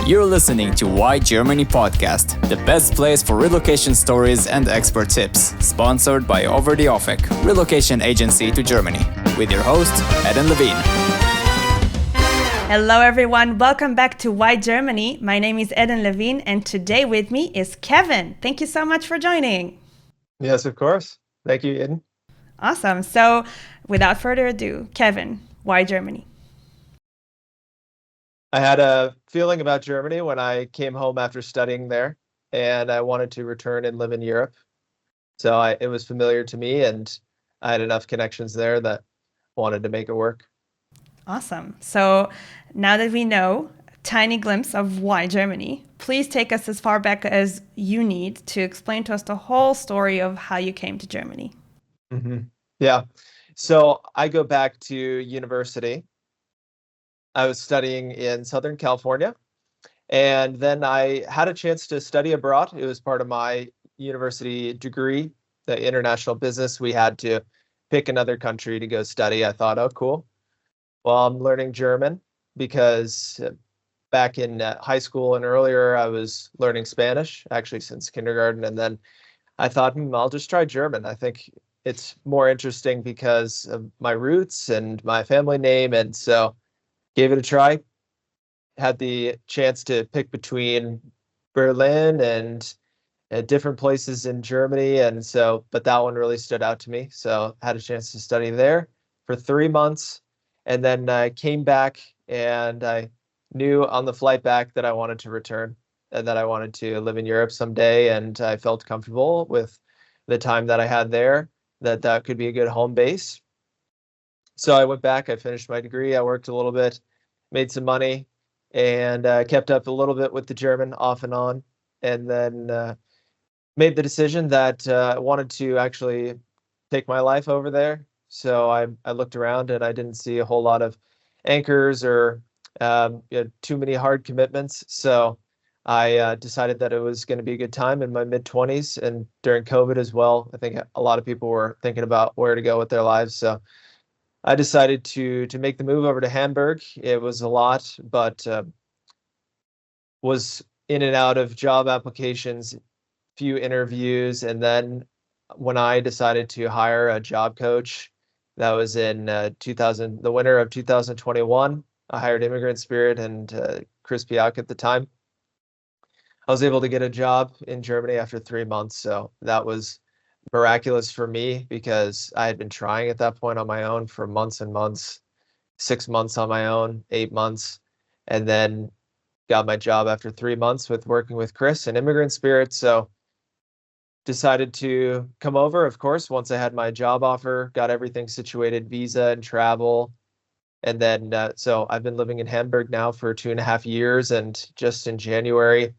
You're listening to Why Germany podcast, the best place for relocation stories and expert tips, sponsored by Over the Offek, relocation agency to Germany, with your host, Eden Levine. Hello everyone, welcome back to Why Germany. My name is Eden Levine and today with me is Kevin. Thank you so much for joining. Yes, of course. Thank you, Eden. Awesome. So without further ado, Kevin, why Germany? I had a feeling about Germany when I came home after studying there, and I wanted to return and live in Europe. So it was familiar to me, and I had enough connections there that I wanted to make it work. Awesome. So now that we know a tiny glimpse of why Germany, please take us as far back as you need to explain to us the whole story of how you came to Germany. Mm-hmm. Yeah. So I go back to university. I was studying in Southern California, and then I had a chance to study abroad. It was part of my university degree, the international business. We had to pick another country to go study. I thought, oh, cool. Well, I'm learning German because back in high school and earlier, I was learning Spanish, actually since kindergarten. And then I thought, I'll just try German. I think it's more interesting because of my roots and my family name. And so gave it a try. Had the chance to pick between Berlin and different places in Germany. And so, but that one really stood out to me. So had a chance to study there for 3 months. And then I came back and I knew on the flight back that I wanted to return and that I wanted to live in Europe someday. And I felt comfortable with the time that I had there, that could be a good home base. So I went back, I finished my degree, I worked a little bit, made some money, and kept up a little bit with the German off and on. And then made the decision that I wanted to actually take my life over there. So I looked around and I didn't see a whole lot of anchors or too many hard commitments. So I decided that it was going to be a good time in my mid-20s and during COVID as well. I think a lot of people were thinking about where to go with their lives. So I decided to make the move over to Hamburg. It was a lot, but was in and out of job applications, few interviews, and then when I decided to hire a job coach, that was in the winter of 2021. I hired Immigrant Spirit and Chris Piak at the time. I was able to get a job in Germany after 3 months, so that was miraculous for me because I had been trying at that point on my own for months and months, 6 months on my own, 8 months, and then got my job after 3 months with working with Chris and Immigrant Spirit. So decided to come over, of course, once I had my job offer, got everything situated, visa and travel. And then, so I've been living in Hamburg now for 2.5 years. And just in January,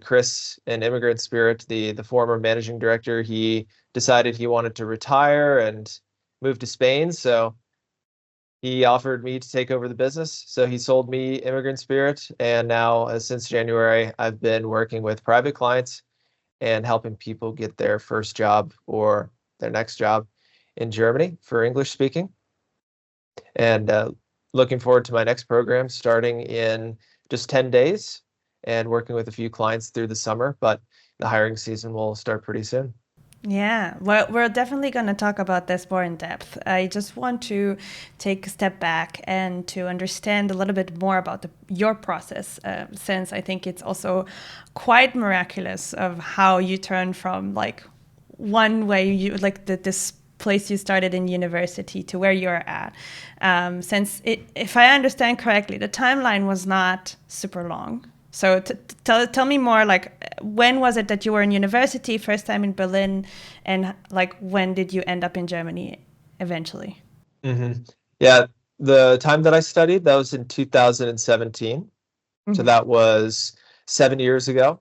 Chris and Immigrant Spirit, the former managing director, he decided he wanted to retire and move to Spain. So he offered me to take over the business. So he sold me Immigrant Spirit. And now, since January, I've been working with private clients and helping people get their first job or their next job in Germany for English speaking. And looking forward to my next program starting in just 10 days and working with a few clients through the summer, but the hiring season will start pretty soon. Yeah, well, we're definitely going to talk about this more in depth. I just want to take a step back and to understand a little bit more about your process, since I think it's also quite miraculous of how you turn from like one way you like this place you started in university to where you're at. Since if I understand correctly, the timeline was not super long. So tell me more, like, when was it that you were in university, first time in Berlin, and like when did you end up in Germany eventually? Mm-hmm. Yeah, the time that I studied, that was in 2017. Mm-hmm. So that was 7 years ago.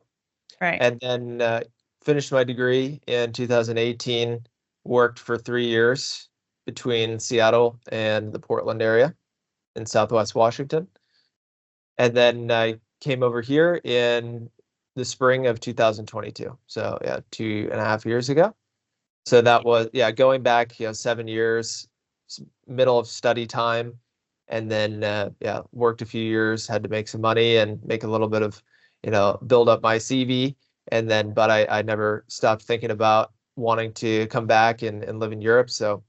Right. And then finished my degree in 2018, worked for 3 years between Seattle and the Portland area in Southwest Washington. And then I came over here in the spring of 2022. So yeah, 2.5 years ago. So that was, going back, 7 years, middle of study time. and then yeah, worked a few years, had to make some money and make a little bit of, build up my CV. And then, but I never stopped thinking about wanting to come back and live in Europe. So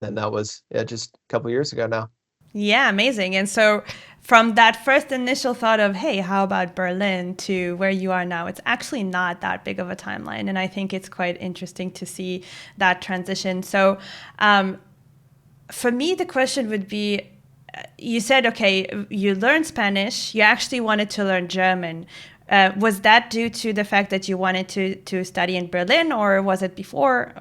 then that was, yeah, just a couple years ago now. Yeah, amazing. And so from that first initial thought of, hey, how about Berlin to where you are now, it's actually not that big of a timeline. And I think it's quite interesting to see that transition. So for me, the question would be, you said, okay, you learned Spanish, you actually wanted to learn German. Was that due to the fact that you wanted to study in Berlin, or was it before?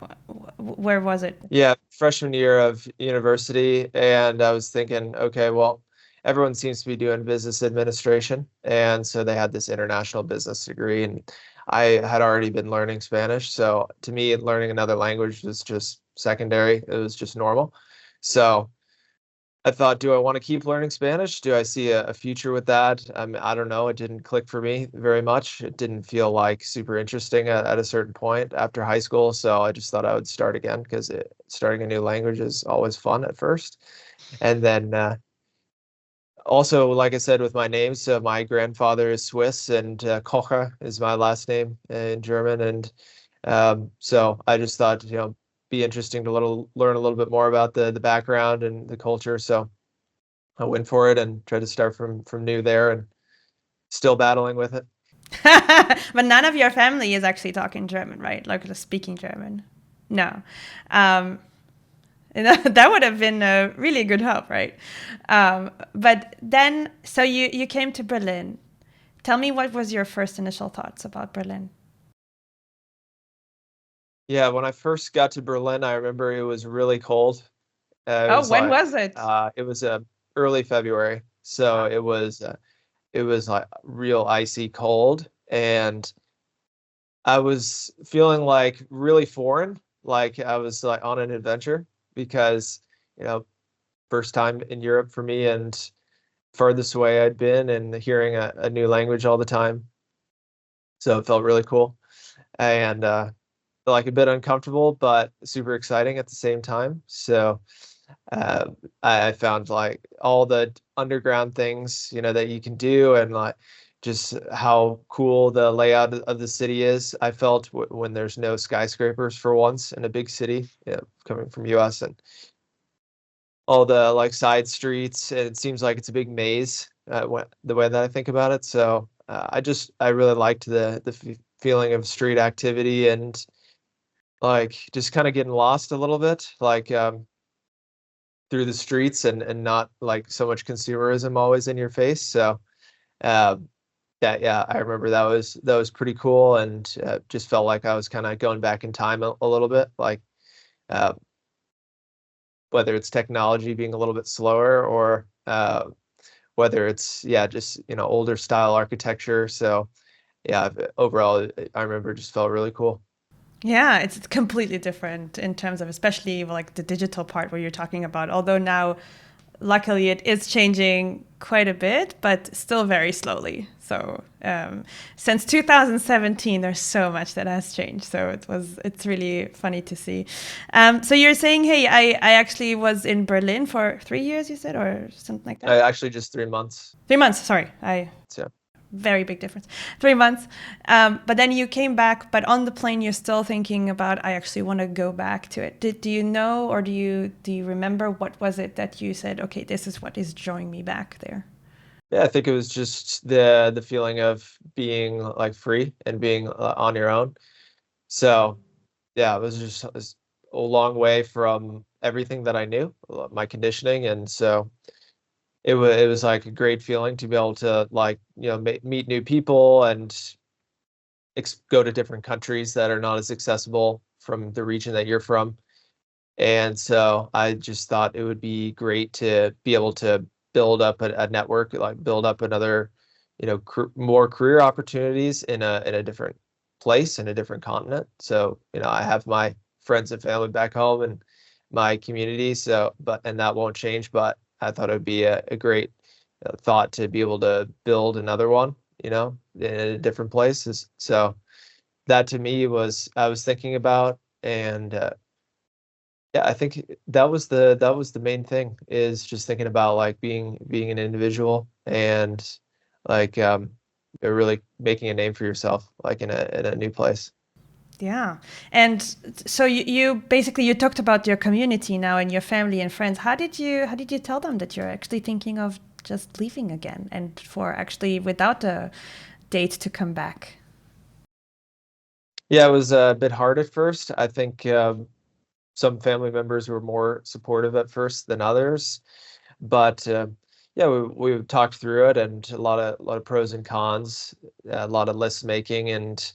Where was it? Yeah, freshman year of university, and I was thinking, okay, well, everyone seems to be doing business administration, and so they had this international business degree, and I had already been learning Spanish, so to me, learning another language was just secondary. It was just normal. So I thought, do I want to keep learning Spanish? Do I see a future with that? I don't know. It didn't click for me very much. It didn't feel like super interesting at a certain point after high school. So I just thought I would start again because starting a new language is always fun at first. And then also, like I said, with my name, so my grandfather is Swiss and Kocher is my last name in German. And so I just thought, be interesting to learn a little bit more about the background and the culture. So I went for it and tried to start from new there, and still battling with it. But none of your family is actually talking German, right? Like speaking German. No. And that would have been a really good help, right? But then, so you came to Berlin. Tell me, what was your first initial thoughts about Berlin? Yeah, when I first got to Berlin, I remember it was really cold. It Oh, was when like was it? it was early February, so it was like real icy cold, and I was feeling like really foreign, like I was like on an adventure because, you know, first time in Europe for me and furthest away I'd been and hearing a new language all the time. So it felt really cool and like a bit uncomfortable, but super exciting at the same time. So uh, I found like all the underground things, that you can do and like just how cool the layout of the city is. I felt when there's no skyscrapers for once in a big city, coming from US and all the like side streets. It seems like it's a big maze the way that I think about it. So I really liked the feeling of street activity and like just kind of getting lost a little bit, like through the streets and not like so much consumerism always in your face. So um, yeah, I remember that was pretty cool and just felt like I was kind of going back in time a little bit, like uh, whether it's technology being a little bit slower or whether it's yeah just older style architecture. So yeah, overall I remember it just felt really cool. Yeah, it's completely different in terms of especially like the digital part where you're talking about. Although now, luckily, it is changing quite a bit, but still very slowly. So since 2017, there's so much that has changed. So it's really funny to see. So you're saying, hey, I actually was in Berlin for 3 years, you said, or something like that? Actually, just 3 months. 3 months. Sorry, I So very big difference. 3 months. But then you came back, but on the plane, you're still thinking about, I actually want to go back to it. Do you know, or do you remember what was it that you said, okay, this is what is drawing me back there? yeah, I think it was just the feeling of being like free and being on your own. So yeah, it was just a long way from everything that I knew, my conditioning, and so it was like a great feeling to be able to like meet new people and go to different countries that are not as accessible from the region that you're from. And so I just thought it would be great to be able to build up a network, like build up another, more career opportunities in a different place, in a different continent. So, I have my friends and family back home and my community. So, and that won't change, but I thought it would be a great thought to be able to build another one, in a different place. So that to me was, I was thinking about, and Yeah, I think that was the main thing, is just thinking about like being an individual, and like really making a name for yourself like in a new place. Yeah. And so you basically you talked about your community now and your family and friends. How did you tell them that you're actually thinking of just leaving again and for actually without a date to come back? Yeah, it was a bit hard at first. I think some family members were more supportive at first than others, but yeah, we talked through it, and a lot of pros and cons, a lot of list making, and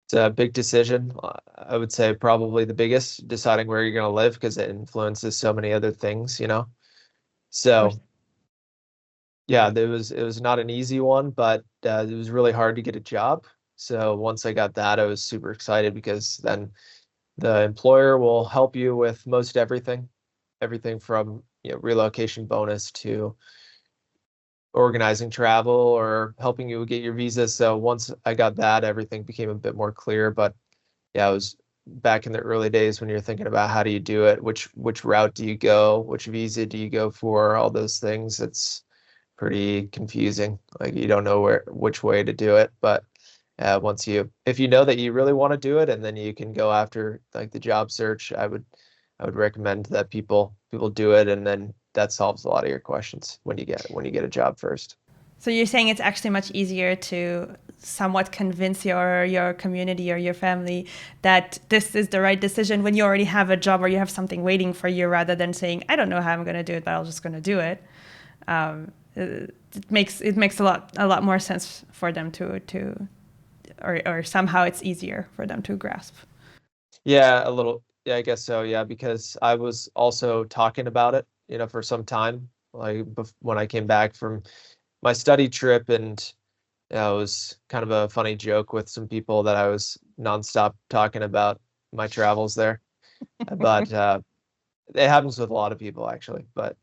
it's a big decision. I would say probably the biggest, deciding where you're going to live, because it influences so many other things, you know. Of So course. yeah, it was not an easy one, but it was really hard to get a job. So once I got that, I was super excited, because then the employer will help you with most everything, everything from, you know, relocation bonus to organizing travel or helping you get your visa. So once I got that, everything became a bit more clear. But yeah, I was back in the early days when you're thinking about how do you do it, which route do you go, which visa do you go for, all those things. It's pretty confusing. Like you don't know which way to do it. But once if you know that you really want to do it, and then you can go after like the job search, I would recommend that people do it, and then that solves a lot of your questions when you get a job first. So you're saying it's actually much easier to somewhat convince your community or your family that this is the right decision when you already have a job or you have something waiting for you, rather than saying, I don't know how I'm going to do it, but I'm just going to do it. It makes a lot more sense for them to or somehow it's easier for them to grasp. Yeah, a little. Yeah, I guess so. Yeah, because I was also talking about it, you know, for some time, like when I came back from my study trip, and yeah, it was kind of a funny joke with some people that I was nonstop talking about my travels there. But it happens with a lot of people actually. But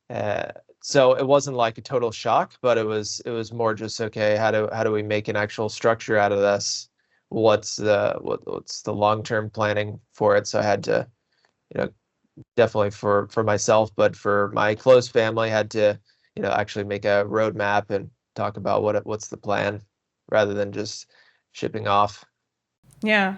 uh, so it wasn't like a total shock, but it was more just, okay, how do we make an actual structure out of this? What's the long-term planning for it? So I had to, you know, definitely for myself, but for my close family, had to, you know, actually make a roadmap and talk about what's the plan, rather than just shipping off. Yeah.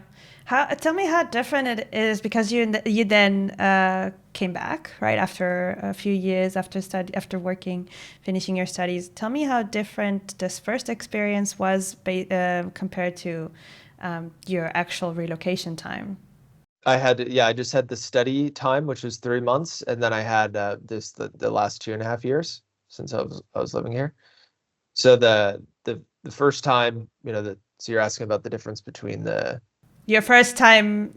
Tell me how different it is, because you then came back right after a few years after working, finishing your studies. Tell me how different this first experience was compared to your actual relocation time. Yeah, I just had the study time, which was 3 months, and then I had the last 2.5 years since I was living here. So the first time, you know, so you're asking about the difference between the Your first time,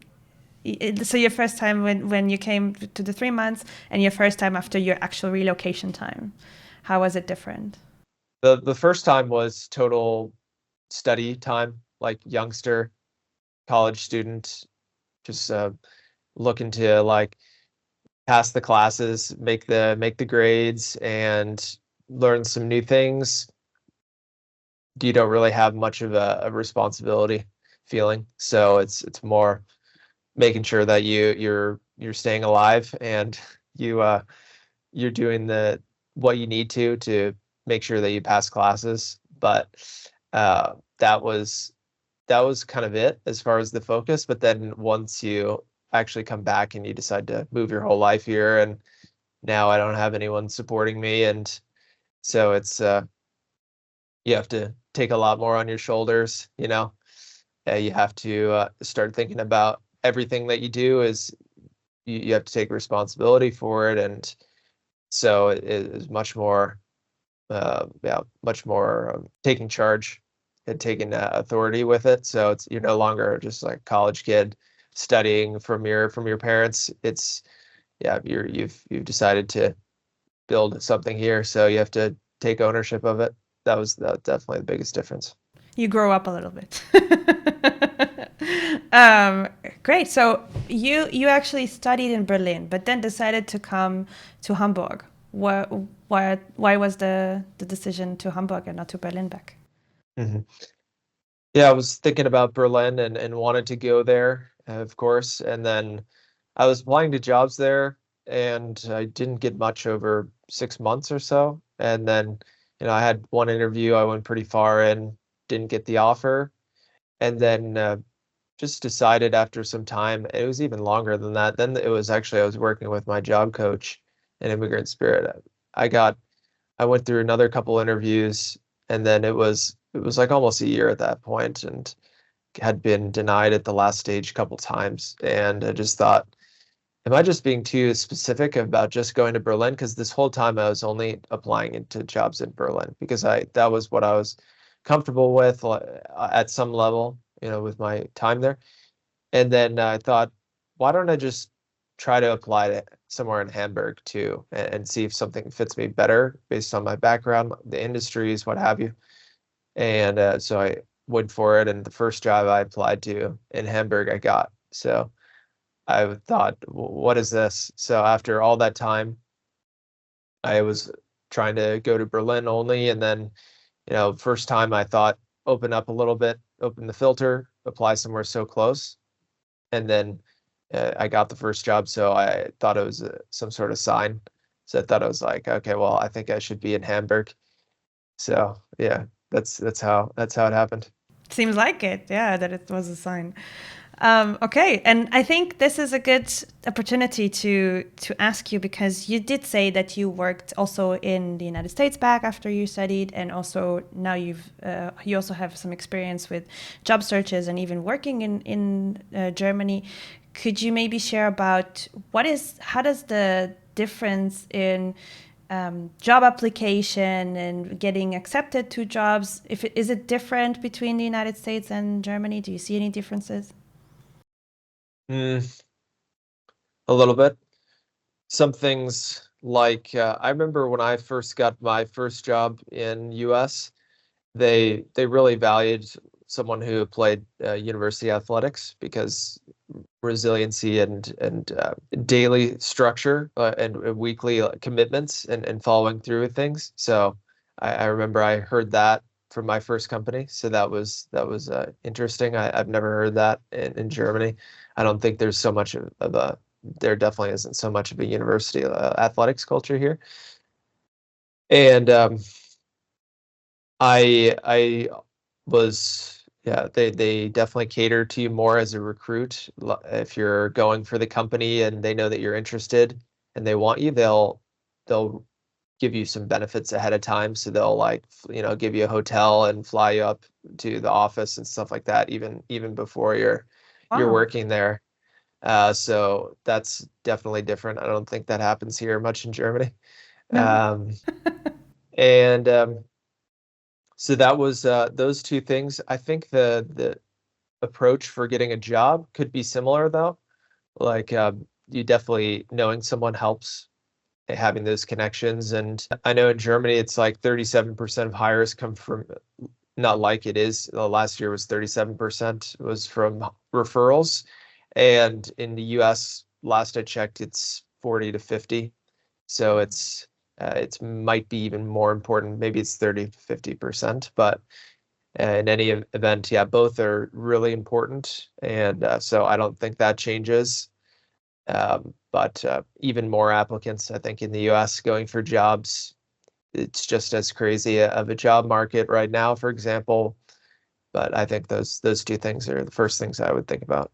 so your first time when you came to the 3 months, and your first time after your actual relocation time, how was it different? the first time was total study time, like youngster, college student, just looking to like pass the classes, make the grades, and learn some new things. You don't really have much of a responsibility feeling, so it's more making sure that you're staying alive, and you you're doing the what you need to make sure that you pass classes. But uh, that was that was kind of it as far as the focus. But then once you actually come back and you decide to move your whole life here, and now I don't have anyone supporting me, and so it's you have to take a lot more on your shoulders, you know. You have to start thinking about everything that you do, is you have to take responsibility for it, and so it is much more yeah, much more taking charge and taking authority with it. So it's you're no longer just like a college kid studying from your parents. It's yeah, you've decided to build something here, so you have to take ownership of it. That was definitely the biggest difference. You grow up a little bit. Great. So you actually studied in Berlin, but then decided to come to Hamburg. Why was the decision to Hamburg and not to Berlin back? Mhm. Yeah, I was thinking about Berlin, and wanted to go there, of course, and then I was applying to jobs there, and I didn't get much over 6 months or so. And then, I had one interview. I went pretty far and didn't get the offer. And then just decided after some time, it was even longer than that. Then it was actually, I was working with my job coach in Immigrant Spirit. I went through another couple interviews, and then it was like almost a year at that point, and had been denied at the last stage a couple times. And I just thought, am I just being too specific about just going to Berlin? Because this whole time I was only applying into jobs in Berlin because that was what I was comfortable with at some level, with my time there. And then I thought, why don't I just try to apply to somewhere in Hamburg too, and see if something fits me better based on my background, the industries, what have you. And so I went for it, and the first job I applied to in Hamburg, I got. So I thought, what is this? So after all that time, I was trying to go to Berlin only, and then, first time I thought, open up a little bit, open the filter, apply somewhere so close, and then I got the first job, so I thought it was some sort of sign. So I thought it was like, okay, well, I think I should be in Hamburg. So yeah, that's how it happened. Seems like it, yeah, that it was a sign. Okay, and I think this is a good opportunity to ask you, because you did say that you worked also in the United States back after you studied, and also now you also have some experience with job searches and even working in Germany. Could you maybe share about how does the difference in job application and getting accepted to jobs, is it different between the United States and Germany? Do you see any differences? A little bit. Some things like I remember when I first got my first job in US, they really valued someone who played university athletics because resiliency and daily structure and weekly commitments and following through with things. So I remember I heard that from my first company. So that was interesting. I've never heard that in Germany. I don't think there's so much of a there definitely isn't so much of a university athletics culture here. And I was yeah, they definitely cater to you more as a recruit. If you're going for the company and they know that you're interested and they want you, they'll give you some benefits ahead of time. So they'll like, give you a hotel and fly you up to the office and stuff like that, even before you're Wow. working there. So that's definitely different. I don't think that happens here much in Germany. No. And so that was those two things. I think the approach for getting a job could be similar though. Like you definitely knowing someone helps, having those connections. And I know in Germany it's like 37% of hires come from, not like it is, last year was 37% was from referrals. And in the US, last I checked, it's 40 to 50. So it's might be even more important. Maybe it's 30 to 50%, but in any event, yeah, both are really important. And so I don't think that changes. But even more applicants, I think, in the US going for jobs. It's just as crazy of a job market right now, for example. But I think those two things are the first things I would think about.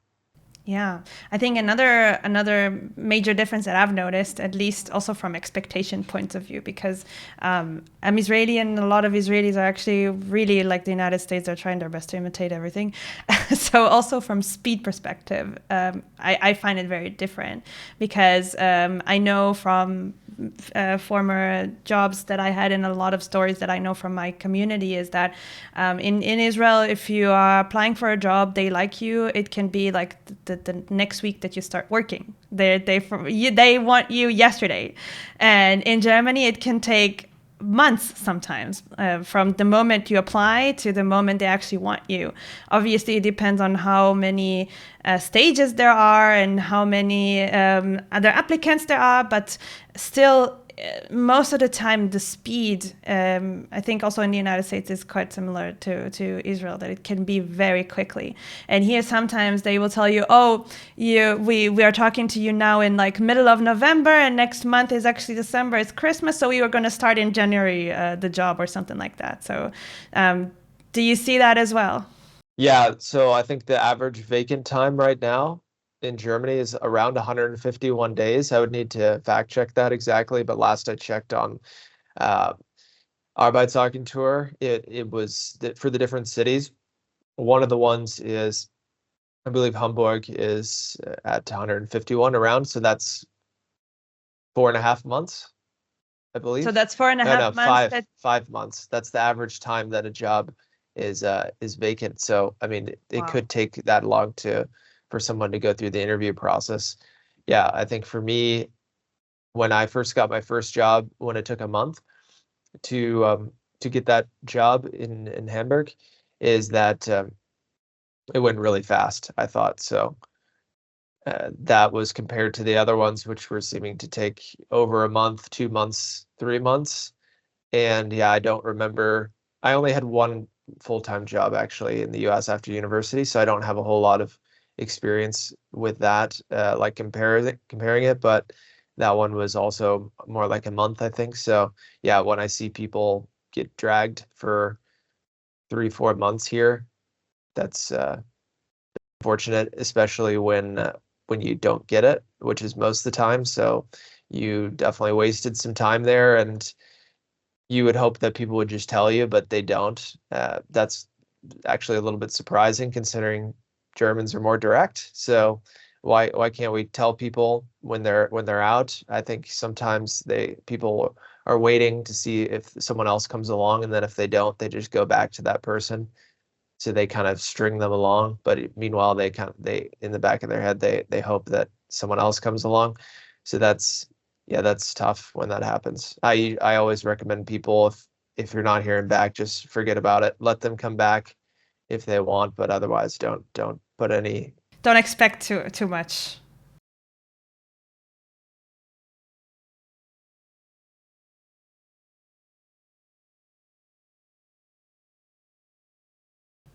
Yeah, I think another major difference that I've noticed, at least also from expectation point of view, because I'm Israeli and a lot of Israelis are actually really like the United States. They're trying their best to imitate everything. So also from speed perspective, I find it very different because I know from former jobs that I had and a lot of stories that I know from my community is that in Israel, if you are applying for a job, they like you, it can be like the next week that you start working. They want you yesterday. And in Germany, it can take months sometimes from the moment you apply to the moment they actually want you. Obviously, it depends on how many stages there are and how many other applicants there are, but still most of the time the speed, I think also in the United States is quite similar to Israel, that it can be very quickly. And here sometimes they will tell you, oh, we are talking to you now in like middle of November, and next month is actually December, it's Christmas, so we were going to start in January the job or something like that. So do you see that as well? Yeah, so I think the average vacant time right now in Germany is around 151 days. I would need to fact check that exactly, but last I checked on uh, Arbeitsagentur, it was for the different cities. One of the ones is, I believe Hamburg is at 151 around, so that's 4.5 months, I So believe. that's four and a No, half no, months. 5 months. That's the average time that a job is vacant. So I mean, it Wow. could take that long for someone to go through the interview process. Yeah, I think for me, when I first got my first job, when it took a month to get that job in Hamburg, is that it went really fast, I thought. So that was compared to the other ones, which were seeming to take over a month, 2 months, 3 months. And yeah, I don't remember. I only had one full-time job actually in the US after university, so I don't have a whole lot of experience with that, like comparing it, but that one was also more like a month, I think. So yeah, when I see people get dragged for 3, 4 months here, that's fortunate, especially when you don't get it, which is most of the time. So you definitely wasted some time there, and you would hope that people would just tell you, but they don't. That's actually a little bit surprising considering Germans are more direct. So why can't we tell people when they're out? I think sometimes people are waiting to see if someone else comes along, and then if they don't, they just go back to that person. So they kind of string them along, but meanwhile they in the back of their head they hope that someone else comes along. So that's tough when that happens. I always recommend people, if you're not hearing back, just forget about it. Let them come back if they want, but otherwise don't put any. Don't expect too much.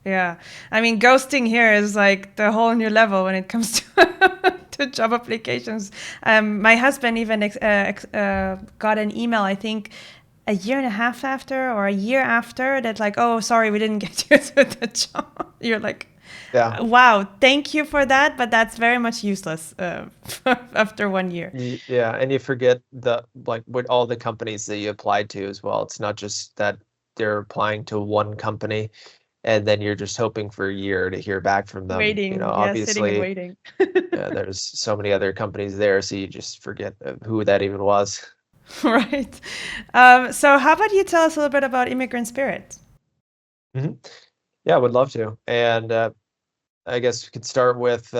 Yeah. I mean, ghosting here is like the whole new level when it comes to to job applications. My husband even got an email, I think, a year and a half after or a year after that, like, oh, sorry, we didn't get you to the job. You're like, Yeah. wow, thank you for that, but that's very much useless after 1 year. Yeah, and you forget like what all the companies that you applied to as well. It's not just that they're applying to one company and then you're just hoping for a year to hear back from them. Waiting, yeah, sitting and Obviously, waiting. there's so many other companies there, so you just forget who that even was. Right. So, how about you tell us a little bit about Immigrant Spirit? hmm Yeah, I would love to. And I guess we could start with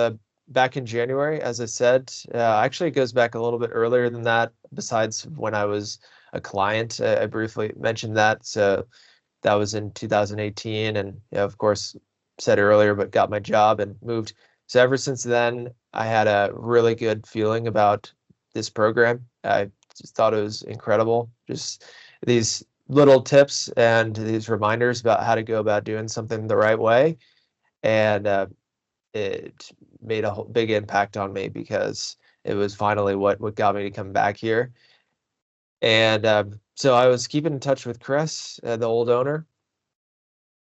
back in January, as I said. Actually, it goes back a little bit earlier than that, besides when I was a client. I briefly mentioned that. So that was in 2018. And of course, said earlier, but got my job and moved. So ever since then, I had a really good feeling about this program. I just thought it was incredible. Just these little tips and these reminders about how to go about doing something the right way. And it made a big impact on me because it was finally what got me to come back here. And so I was keeping in touch with Chris, the old owner.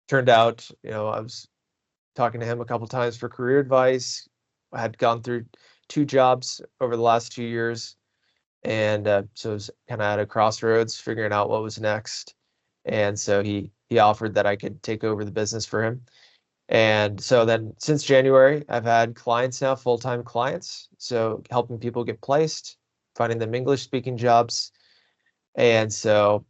Turned out, I was talking to him a couple times for career advice. I had gone through 2 jobs over the last 2 years, and so I was kind of at a crossroads, figuring out what was next. And so he offered that I could take over the business for him. And so then since January, I've had clients now, full-time clients. So helping people get placed, finding them English-speaking jobs. And so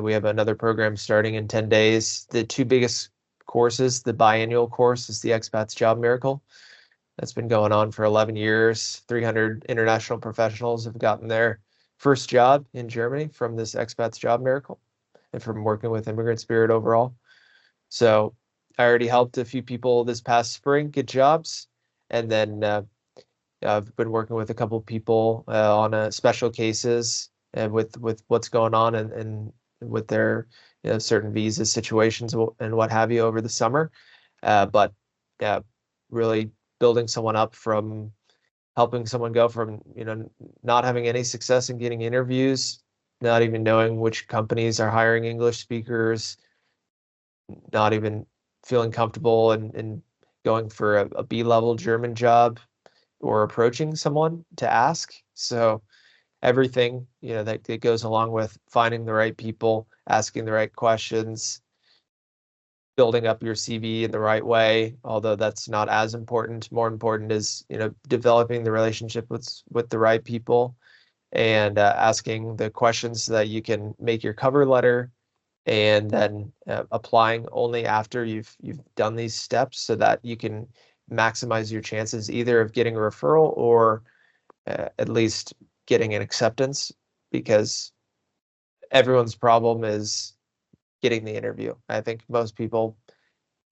we have another program starting in 10 days. The two biggest courses, the biannual course is the Expats Job Miracle. That's been going on for 11 years. 300 international professionals have gotten their first job in Germany from this Expats Job Miracle and from working with Immigrant Spirit overall. So I already helped a few people this past spring get jobs. And then I've been working with a couple people on special cases with what's going on and with their certain visa situations and what have you over the summer. But yeah, really building someone up from helping someone go from not having any success in getting interviews, not even knowing which companies are hiring English speakers, not even feeling comfortable and going for a B-level German job or approaching someone to ask. So everything, that goes along with finding the right people, asking the right questions, building up your CV in the right way, although that's not as important. More important is, developing the relationship with the right people and asking the questions so that you can make your cover letter, and then applying only after you've done these steps so that you can maximize your chances either of getting a referral or at least getting an acceptance, because everyone's problem is getting the interview. I think most people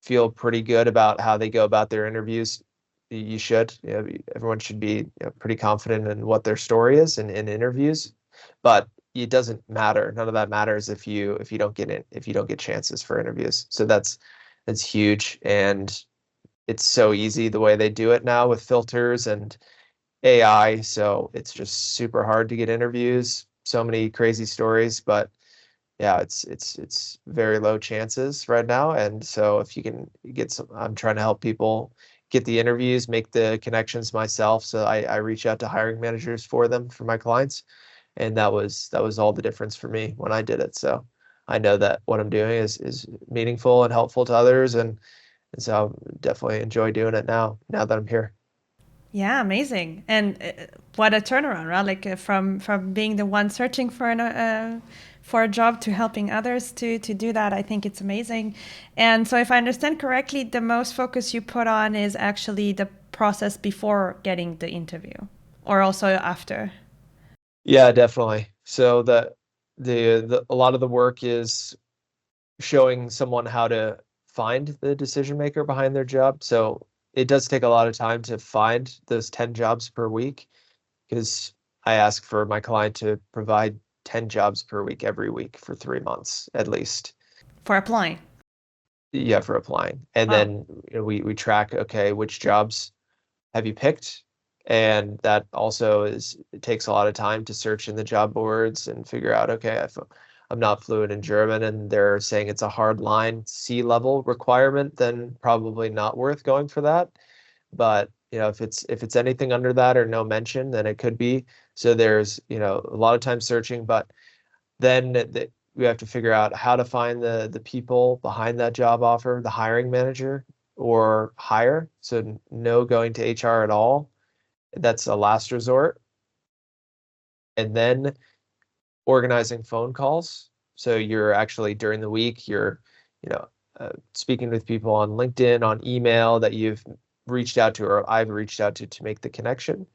feel pretty good about how they go about their interviews. You should. Everyone should be pretty confident in what their story is in interviews, but it doesn't matter. None of that matters if you don't get in, if you don't get chances for interviews. So that's huge, and it's so easy the way they do it now with filters and AI. So it's just super hard to get interviews. So many crazy stories, but yeah, it's very low chances right now. And so if you can get some, I'm trying to help people get the interviews, make the connections myself. So I reach out to hiring managers for them, for my clients. And that was all the difference for me when I did it. So I know that what I'm doing is meaningful and helpful to others. And so I definitely enjoy doing it now that I'm here. Yeah, amazing. And what a turnaround, right? Like from being the one searching for a job to helping others to do that. I think it's amazing. And so if I understand correctly, the most focus you put on is actually the process before getting the interview or also after. Yeah, definitely. So the a lot of the work is showing someone how to find the decision maker behind their job. So it does take a lot of time to find those 10 jobs per week, because I ask for my client to provide 10 jobs per week every week for 3 months at least. For applying. Yeah, for applying. And Wow. then we track, okay, which jobs have you picked? And that also it takes a lot of time to search in the job boards and figure out, okay, I'm not fluent in German and they're saying it's a hard line C level requirement, then probably not worth going for that. But if it's anything under that or no mention, then it could be. So there's a lot of time searching, but then we have to figure out how to find the people behind that job offer, the hiring manager, or hire. So no going to HR at all. That's a last resort. And then organizing phone calls. So you're actually during the week, you're, you know, speaking with people on LinkedIn, on email that you've reached out to, or I've reached out to make the connection,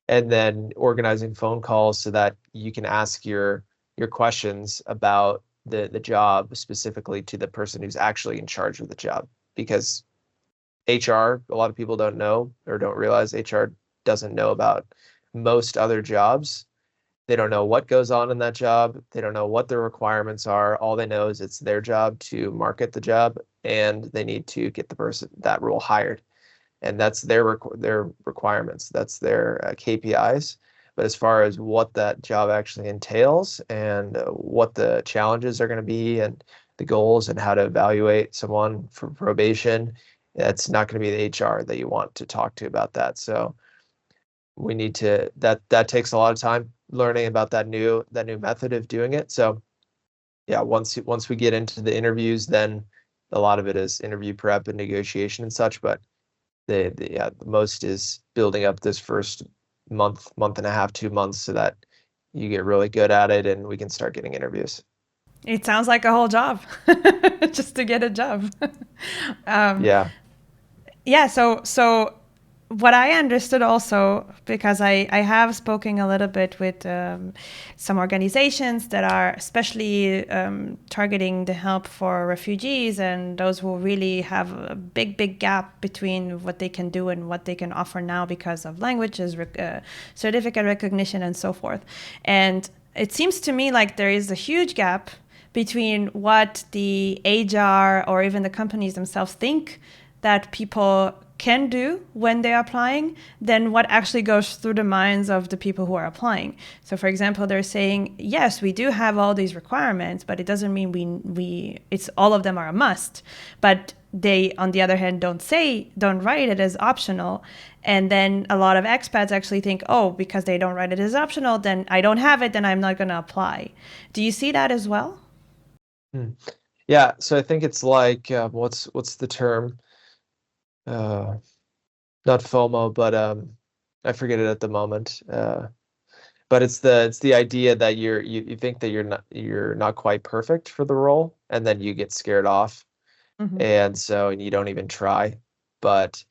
and then organizing phone calls so that you can ask your questions about the job specifically to the person who's actually in charge of the job. Because HR, a lot of people don't know or don't realize HR doesn't know about most other jobs. They don't know what goes on in that job. They don't know what the requirements are. All they know is it's their job to market the job, and they need to get the person that role hired. And that's their requirements. That's their KPIs. But as far as what that job actually entails and what the challenges are going to be and the goals and how to evaluate someone for probation, that's not going to be the HR that you want to talk to about that. So we need to that takes a lot of time learning about that new method of doing it. So yeah, once we get into the interviews, then a lot of it is interview prep and negotiation and such. But the most is building up this first month and a half, 2 months, so that you get really good at it and we can start getting interviews. It sounds like a whole job just to get a job. um, Yeah. yeah, so what I understood also, because I have spoken a little bit with some organizations that are especially targeting the help for refugees and those who really have a big gap between what they can do and what they can offer now because of languages, certificate recognition, and so forth. And it seems to me like there is a huge gap between what the HR or even the companies themselves think that people can do when they're applying than what actually goes through the minds of the people who are applying. So for example, they're saying, yes, we do have all these requirements, but it doesn't mean we it's all of them are a must. But they, on the other hand, don't write it as optional. And then a lot of expats actually think, oh, because they don't write it as optional, then I don't have it, then I'm not going to apply. Do you see that as well? Yeah, so I think it's like what's the term? Not FOMO, but I forget it at the moment. But it's the idea that you think that you're not quite perfect for the role, and then you get scared off, and you don't even try. But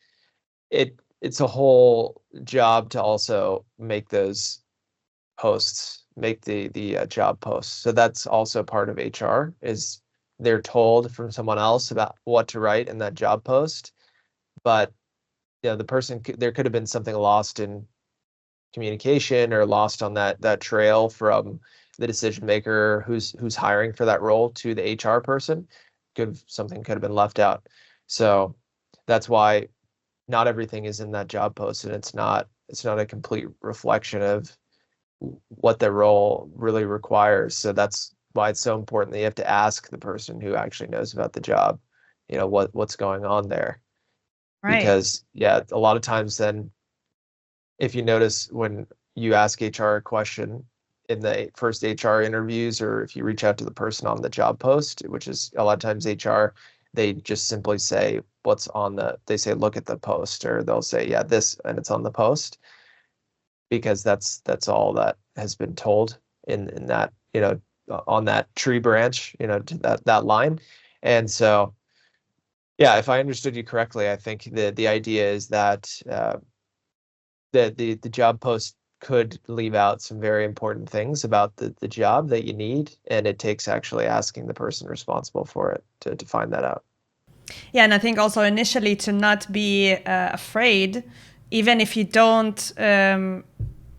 it's a whole job to also make those posts, make the job posts. So that's also part of HR, is they're told from someone else about what to write in that job post, but the person, there could have been something lost in communication or lost on that trail from the decision maker who's hiring for that role to the HR person. Something could have been left out. So that's why not everything is in that job post, and it's not a complete reflection of what the role really requires. So that's why it's so important that you have to ask the person who actually knows about the job, what's going on there. Right. Because a lot of times then, if you notice when you ask HR a question in the first HR interviews, or if you reach out to the person on the job post, which is a lot of times HR, they just simply say they say, look at the post, or they'll say, yeah, this, and it's on the post, because that's all that has been told in that, on that tree branch, to that line. And so, yeah, if I understood you correctly, I think the idea is that the job post could leave out some very important things about the job that you need, and it takes actually asking the person responsible for it to find that out. Yeah, and I think also initially to not be afraid, even if you don't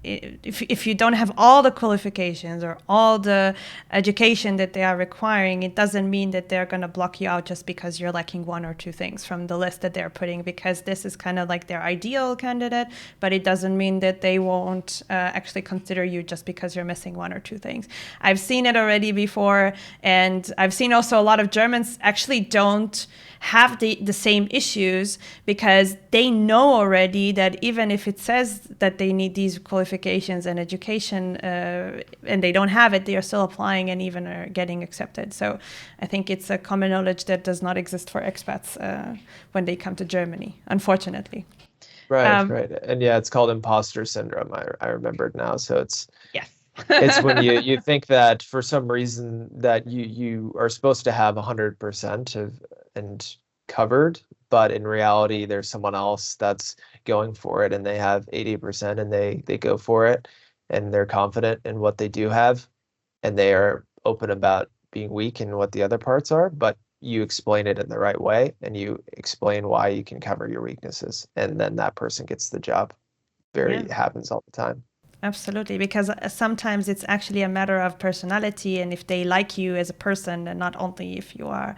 if you don't have all the qualifications or all the education that they are requiring, it doesn't mean that they're going to block you out just because you're lacking one or two things from the list that they're putting, because this is kind of like their ideal candidate, but it doesn't mean that they won't actually consider you just because you're missing one or two things. I've seen it already before, and I've seen also a lot of Germans actually don't have the same issues, because they know already that even if it says that they need these qualifications and education and they don't have it, they are still applying and even are getting accepted. So I think it's a common knowledge that does not exist for expats when they come to Germany, unfortunately. Right. And yeah, it's called imposter syndrome. I remembered now. So it's Yes. it's when you think that for some reason that you are supposed to have 100% and covered, but in reality there's someone else that's going for it, and they have 80%, and they go for it, and they're confident in what they do have, and they are open about being weak in what the other parts are, but you explain it in the right way, and you explain why you can cover your weaknesses, and then that person gets the job. Happens all the time. Absolutely, because sometimes it's actually a matter of personality, and if they like you as a person, and not only if you are.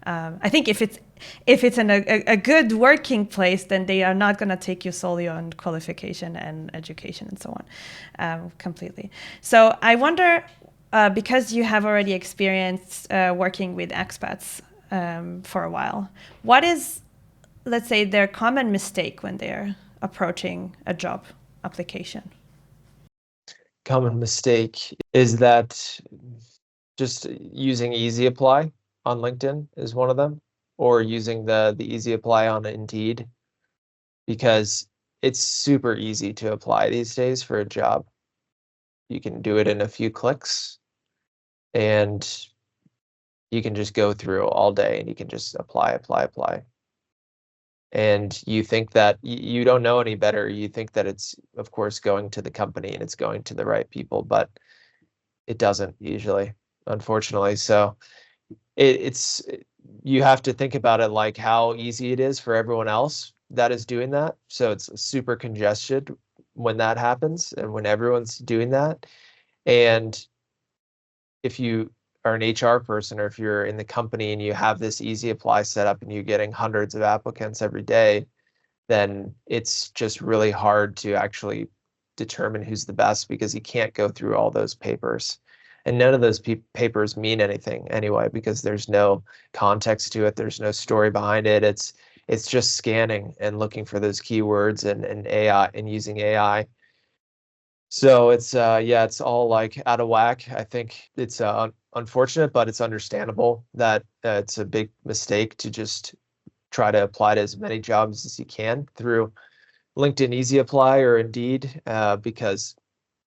I think if it's in a good working place, then they are not going to take you solely on qualification and education and so on, completely. So I wonder, because you have already experienced working with expats for a while, what is, let's say, their common mistake when they're approaching a job application? Common mistake is that just using Easy Apply on LinkedIn is one of them, or using the Easy Apply on Indeed, because it's super easy to apply these days for a job. You can do it in a few clicks, and you can just go through all day, and you can just apply. And you think that you don't know any better. You think that it's, of course, going to the company and it's going to the right people, but it doesn't usually, unfortunately. So it's you have to think about it like how easy it is for everyone else that is doing that. So it's super congested when that happens, and when everyone's doing that. And if you are an HR person or if you're in the company and you have this easy apply set up and you're getting hundreds of applicants every day, then it's just really hard to actually determine who's the best because you can't go through all those papers. And none of those papers mean anything anyway, because there's no context to it. There's no story behind it. It's just scanning and looking for those keywords and AI and using AI. So it's all like out of whack. I think it's unfortunate, but it's understandable that it's a big mistake to just try to apply to as many jobs as you can through LinkedIn Easy Apply or Indeed, because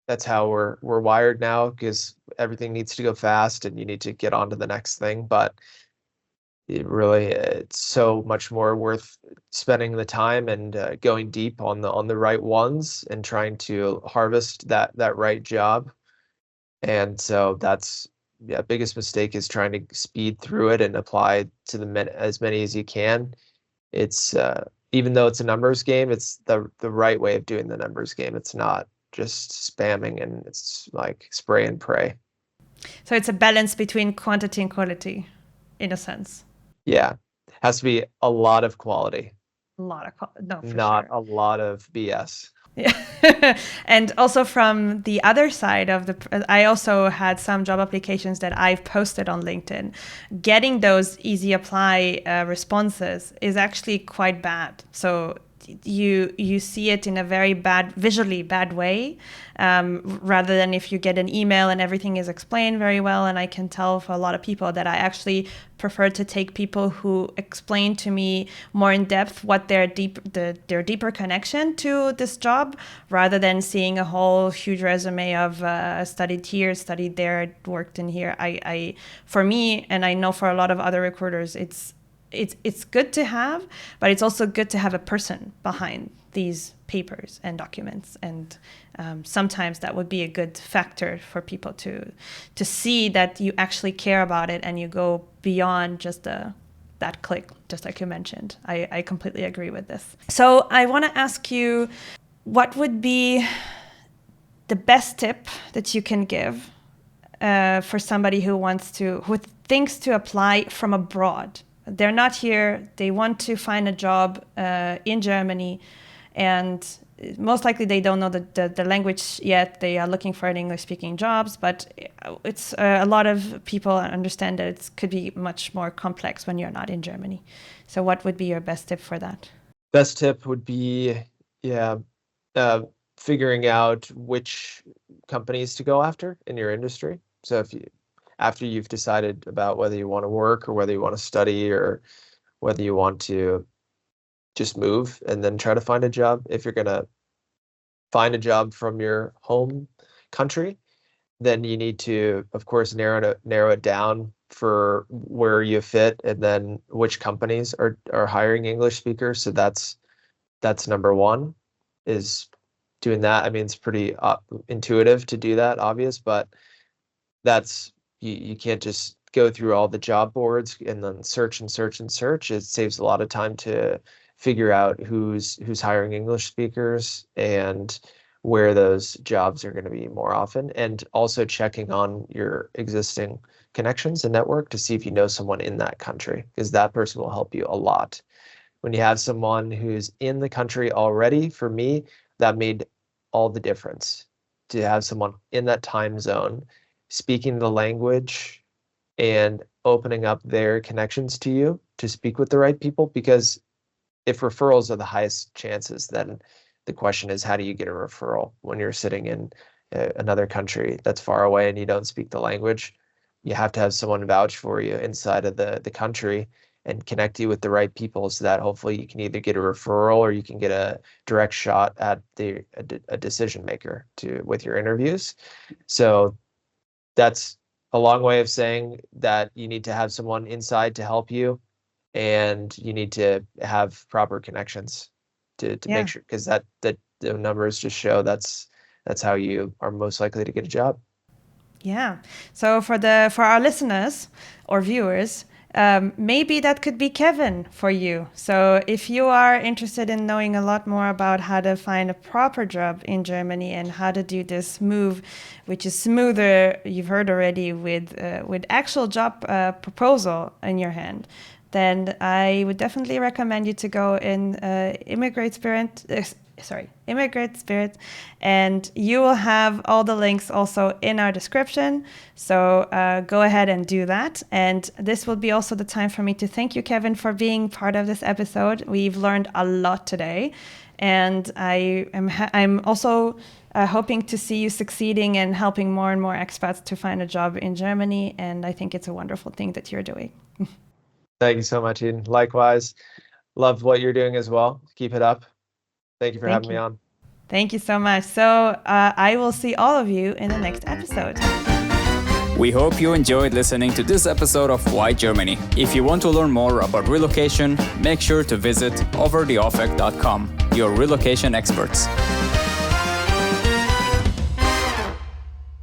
that's how we're wired now, because everything needs to go fast and you need to get on to the next thing. But it's so much more worth spending the time and going deep on the right ones and trying to harvest that right job. And so that's biggest mistake is trying to speed through it and apply to as many as you can. It's even though it's a numbers game, it's the right way of doing the numbers game. It's not just spamming and it's like spray and pray. So it's a balance between quantity and quality, in a sense. Yeah, has to be a lot of quality. A lot of no, for not sure. a lot of BS. Yeah. And also from the other side of I also had some job applications that I've posted on LinkedIn. Getting those easy apply responses is actually quite bad. So you see it in a very visually bad way, rather than if you get an email and everything is explained very well. And I can tell for a lot of people that I actually prefer to take people who explain to me more in depth what their deeper connection to this job, rather than seeing a whole huge resume of studied here, studied there, worked in here. I for me, and I know for a lot of other recruiters, it's good to have, but it's also good to have a person behind these papers and documents. And sometimes that would be a good factor for people to see that you actually care about it and you go beyond just that click, just like you mentioned. I completely agree with this. So I want to ask you, what would be the best tip that you can give for somebody who thinks to apply from abroad? They're not here. They want to find a job in Germany, and most likely they don't know the language yet. They are looking for English-speaking jobs, but it's a lot of people understand that it could be much more complex when you're not in Germany. So what would be your best tip for that? Best tip would be, figuring out which companies to go after in your industry. So after you've decided about whether you want to work or whether you want to study or whether you want to just move and then try to find a job, if you're going to find a job from your home country, then you need to, of course, narrow it down for where you fit and then which companies are hiring English speakers. So that's number one, is doing that. I mean, it's pretty intuitive to do that, obvious, but that's you can't just go through all the job boards and then search and search and search. It saves a lot of time to figure out who's hiring English speakers and where those jobs are going to be more often, and also checking on your existing connections and network to see if you know someone in that country, because that person will help you a lot. When you have someone who's in the country already, for me, that made all the difference. To have someone in that time zone speaking the language and opening up their connections to you to speak with the right people, because if referrals are the highest chances, then the question is, how do you get a referral when you're sitting in another country that's far away and you don't speak the language? You have to have someone vouch for you inside of the country and connect you with the right people, so that hopefully you can either get a referral or you can get a direct shot at a decision maker with your interviews. So that's a long way of saying that you need to have someone inside to help you, and you need to have proper connections to make sure, because that the numbers just show that's how you are most likely to get a job. Yeah. So for our listeners or viewers, maybe that could be Kevin for you. So if you are interested in knowing a lot more about how to find a proper job in Germany and how to do this move, which is smoother, you've heard already, with actual job proposal in your hand, then I would definitely recommend you to go in Immigrant Spirit, and you will have all the links also in our description. So go ahead and do that. And this will be also the time for me to thank you, Kevin, for being part of this episode. We've learned a lot today, and I'm also hoping to see you succeeding and helping more and more expats to find a job in Germany. And I think it's a wonderful thing that you're doing. Thank you so much, Eden. Likewise, love what you're doing as well. Keep it up. Thank you for having me on. Thank you so much. So I will see all of you in the next episode. We hope you enjoyed listening to this episode of Why Germany. If you want to learn more about relocation, make sure to visit overtheoffect.com, your relocation experts.